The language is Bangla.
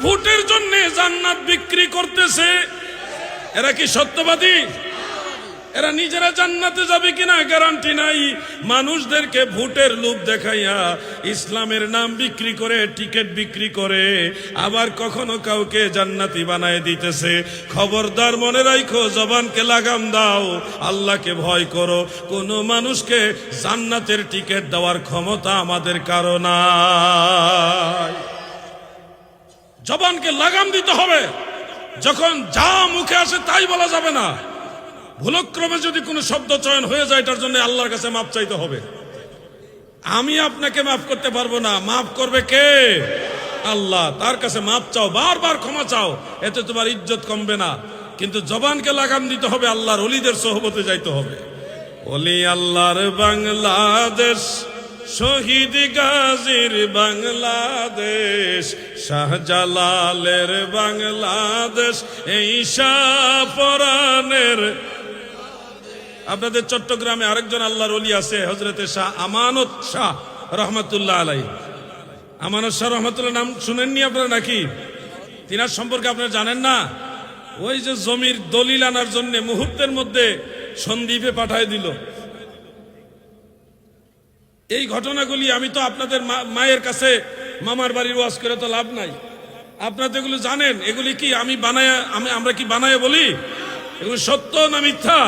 ভোটের জন্য জান্নাত বিক্রি করতেছে। এরা কি সত্যবাদী? এরা নিজেরা জান্নাতে যাবে কিনা গ্যারান্টি নাই। মানুষদেরকে ভোটের লোভ দেখাইয়া ইসলামের নাম বিক্রি করে, টিকিট বিক্রি করে, আবার কখনো কাউকে জান্নাতি বানায় দিতেছে। খবরদার, মনে রাখো, জবানকে লাগাম দাও, আল্লাহকে ভয় করো। কোন মানুষকে জান্নাতের টিকিট দেওয়ার ক্ষমতা আমাদের কারো নাই। জবানকে লাগাম দিতে হবে। যখন যা মুখে আসে তাই বলা যাবে না। ভুলক্রমে যদি কোনো শব্দ চয়ন হয়ে যায়, এটার জন্য আল্লাহর কাছে মাপ চাইতে হবে। আমি আপনাকে মাফ করতে পারবো না, মাফ করবে কে? আল্লাহ। তার কাছে মাপ চাও, বারবার ক্ষমা চাও, এতে তোমার ইজ্জত কমবে না। কিন্তু জবানকে লাগাম দিতে হবে, আল্লাহর ওলিদের সোহবতে যাইতে হবে। ওলি আল্লাহর বাংলাদেশ, শহীদ গাজীর বাংলাদেশ, শাহজালালের বাংলাদেশ, এই শাহপরানের। আপনাদের চট্টগ্রামে আরেকজন আল্লাহর ওলি আছে, হযরতে শাহ আমানত শাহ রহমাতুল্লাহ আলাইহি। আমানত শাহ রহমাতুল্লাহ নাম শুনেননি আপনারা নাকি? তিনার সম্পর্কে আপনারা জানেন না? ওই যে জমির দলিল আনার জন্য মুহূর্তের মধ্যে সন্দ্বীপে পাঠায় দিল। এই ঘটনাগুলি আমি তো আপনাদের মায়ের কাছে মামার বাড়ির ওয়াজ করে তো লাভ নাই। আপনারা তো এগুলো জানেন। এগুলি কি আমরা কি বানায় বলি? এগুলো সত্য না মিথ্যা?